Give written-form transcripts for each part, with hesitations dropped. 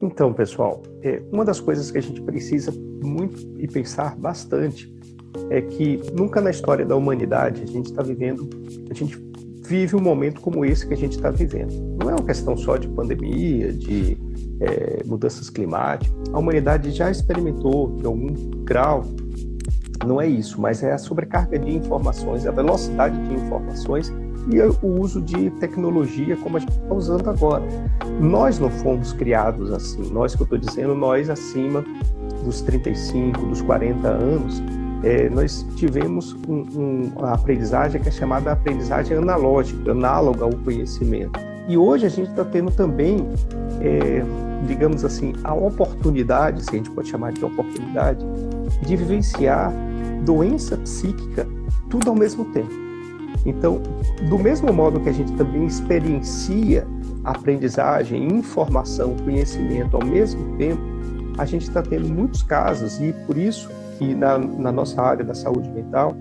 Então, pessoal, uma das coisas que a gente precisa muito e pensar bastante é que nunca na história da humanidade a gente vive um momento como esse que a gente está vivendo. Não é uma questão só de pandemia, de mudanças climáticas. A humanidade já experimentou, em algum grau, não é isso, mas é a sobrecarga de informações, a velocidade de informações e o uso de tecnologia como a gente está usando agora. Nós não fomos criados assim, nós que eu estou dizendo, nós acima dos 35, dos 40 anos, nós tivemos uma aprendizagem que é chamada aprendizagem analógica, análoga ao conhecimento. E hoje a gente está tendo também, digamos assim, a oportunidade, se a gente pode chamar de oportunidade, de vivenciar doença psíquica tudo ao mesmo tempo. Então, do mesmo modo que a gente também experiencia aprendizagem, informação, conhecimento ao mesmo tempo, a gente está tendo muitos casos, e por isso que na nossa área da saúde mental,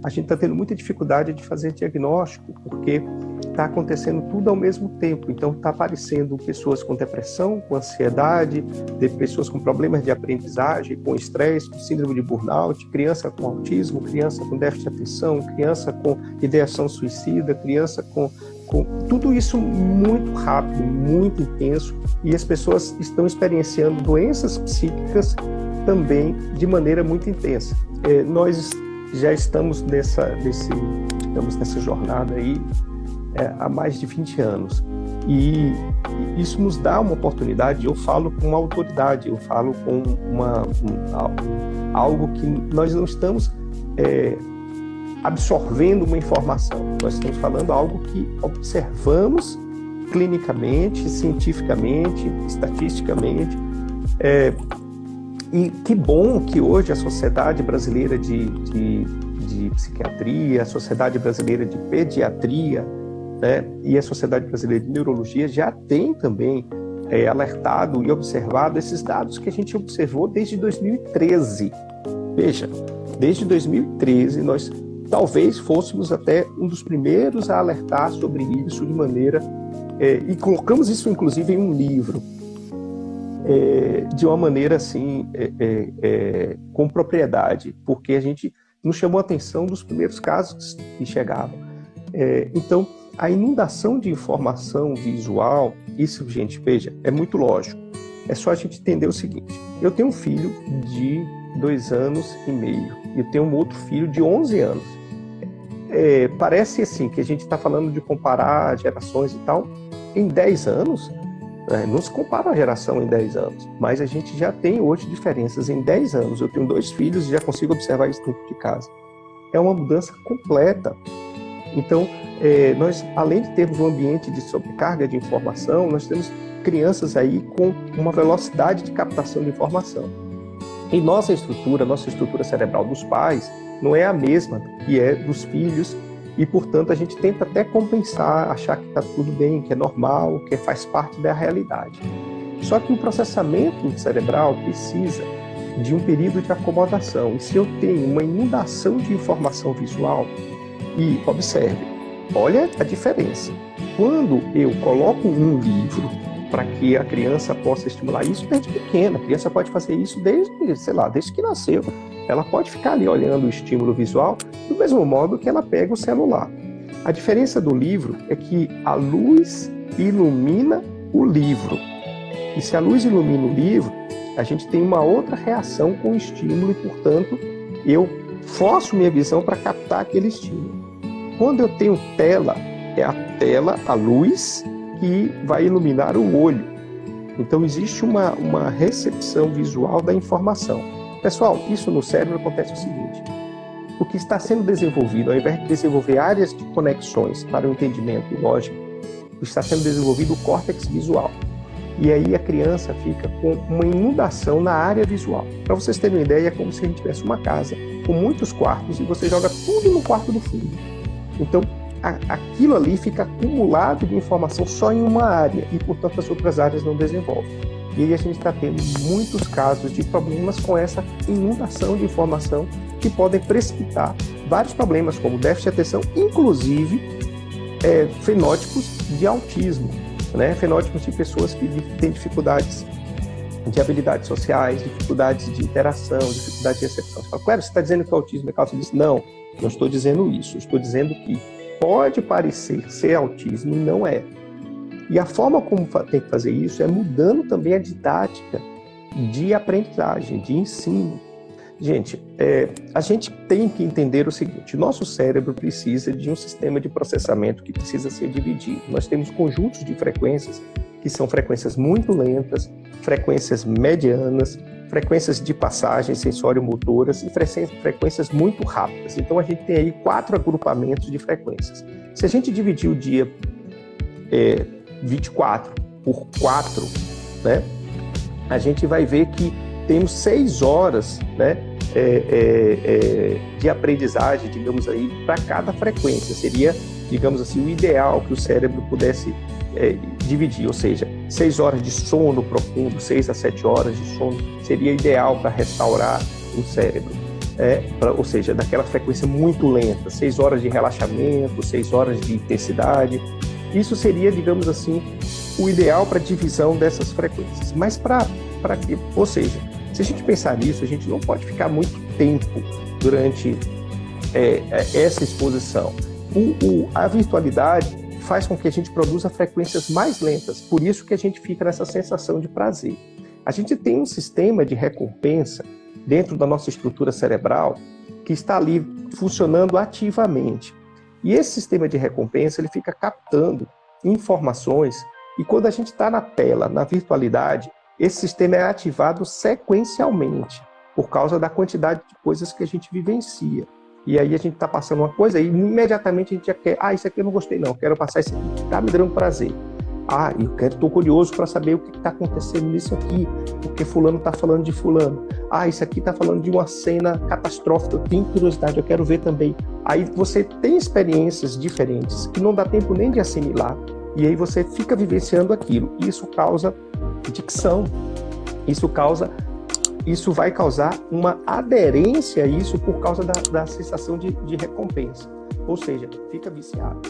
a gente está tendo muita dificuldade de fazer diagnóstico, porque está acontecendo tudo ao mesmo tempo. Então, está aparecendo pessoas com depressão, com ansiedade, pessoas com problemas de aprendizagem, com estresse, com síndrome de burnout, criança com autismo, criança com déficit de atenção, criança com ideação suicida, criança com tudo isso muito rápido, muito intenso, e as pessoas estão experienciando doenças psíquicas também de maneira muito intensa. Nós já estamos nessa jornada aí há mais de 20 anos. E isso nos dá uma oportunidade, eu falo com autoridade, eu falo com algo que nós não estamos absorvendo uma informação, nós estamos falando algo que observamos clinicamente, cientificamente, estatisticamente. E que bom que hoje a Sociedade Brasileira de Psiquiatria, a Sociedade Brasileira de Pediatria, né, e a Sociedade Brasileira de Neurologia já tem também alertado e observado esses dados que a gente observou desde 2013. Veja, desde 2013 nós talvez fôssemos até um dos primeiros a alertar sobre isso de maneira... e colocamos isso inclusive em um livro, de uma maneira assim, com propriedade, porque a gente nos chamou a atenção dos primeiros casos que chegavam. Então, a inundação de informação visual, isso, gente, veja, é muito lógico. É só a gente entender o seguinte: eu tenho um filho de 2 anos e meio, e eu tenho um outro filho de 11 anos. Parece assim que a gente está falando de comparar gerações e tal. Em 10 anos, não se compara a geração em 10 anos, mas a gente já tem hoje diferenças em 10 anos. Eu tenho 2 filhos e já consigo observar isso dentro de casa. É uma mudança completa. Então, nós, além de termos um ambiente de sobrecarga de informação, nós temos crianças aí com uma velocidade de captação de informação. E nossa estrutura cerebral dos pais não é a mesma que é dos filhos, e, portanto, a gente tenta até compensar, achar que está tudo bem, que é normal, que faz parte da realidade. Só que o processamento cerebral precisa de um período de acomodação. E se eu tenho uma inundação de informação visual, e observe, olha a diferença. Quando eu coloco um livro para que a criança possa estimular isso desde pequena, a criança pode fazer isso desde que nasceu. Ela pode ficar ali olhando o estímulo visual do mesmo modo que ela pega o celular. A diferença do livro é que a luz ilumina o livro. E se a luz ilumina o livro, a gente tem uma outra reação com o estímulo e, portanto, eu forço minha visão para captar aquele estímulo. Quando eu tenho tela, é a tela, a luz, que vai iluminar o olho. Então, existe uma recepção visual da informação. Pessoal, isso no cérebro acontece o seguinte: o que está sendo desenvolvido, ao invés de desenvolver áreas de conexões para o entendimento lógico, está sendo desenvolvido o córtex visual. E aí a criança fica com uma inundação na área visual. Para vocês terem uma ideia, é como se a gente tivesse uma casa com muitos quartos e você joga tudo no quarto do fundo. Então, aquilo ali fica acumulado de informação só em uma área e, portanto, as outras áreas não desenvolvem. E aí a gente está tendo muitos casos de problemas com essa inundação de informação que podem precipitar vários problemas, como déficit de atenção, inclusive fenótipos de autismo, né? Fenótipos de pessoas que têm dificuldades de habilidades sociais, dificuldades de interação, dificuldades de recepção. Você fala, Cleber, você está dizendo que o autismo é causa disso? Não, não estou dizendo isso. Estou dizendo que pode parecer ser autismo e não é. E a forma como tem que fazer isso é mudando também a didática de aprendizagem, de ensino. Gente, a gente tem que entender o seguinte, nosso cérebro precisa de um sistema de processamento que precisa ser dividido. Nós temos conjuntos de frequências que são frequências muito lentas, frequências medianas, frequências de passagem sensório-motoras e frequências muito rápidas. Então a gente tem aí 4 agrupamentos de frequências. Se a gente dividir o dia 24 por 4, né, a gente vai ver que temos 6 horas, né, de aprendizagem, digamos aí, para cada frequência. Seria, digamos assim, o ideal que o cérebro pudesse dividir, ou seja, 6 horas de sono profundo, 6 a 7 horas de sono, seria ideal para restaurar o cérebro. Ou seja, daquela frequência muito lenta, 6 horas de relaxamento, 6 horas de intensidade. Isso seria, digamos assim, o ideal para divisão dessas frequências. Mas para quê? Ou seja, se a gente pensar nisso, a gente não pode ficar muito tempo durante essa exposição. A virtualidade faz com que a gente produza frequências mais lentas, por isso que a gente fica nessa sensação de prazer. A gente tem um sistema de recompensa dentro da nossa estrutura cerebral que está ali funcionando ativamente. E esse sistema de recompensa, ele fica captando informações, e quando a gente está na tela, na virtualidade, esse sistema é ativado sequencialmente, por causa da quantidade de coisas que a gente vivencia. E aí a gente está passando uma coisa e imediatamente a gente já quer, isso aqui eu não gostei não, quero passar isso aqui, está me dando prazer. Estou curioso para saber o que está acontecendo nisso aqui, porque fulano está falando de fulano. Isso aqui está falando de uma cena catastrófica, eu tenho curiosidade, eu quero ver também. Aí você tem experiências diferentes que não dá tempo nem de assimilar, e aí você fica vivenciando aquilo. Isso causa dicção, isso vai causar uma aderência a isso por causa da sensação de recompensa. Ou seja, fica viciado.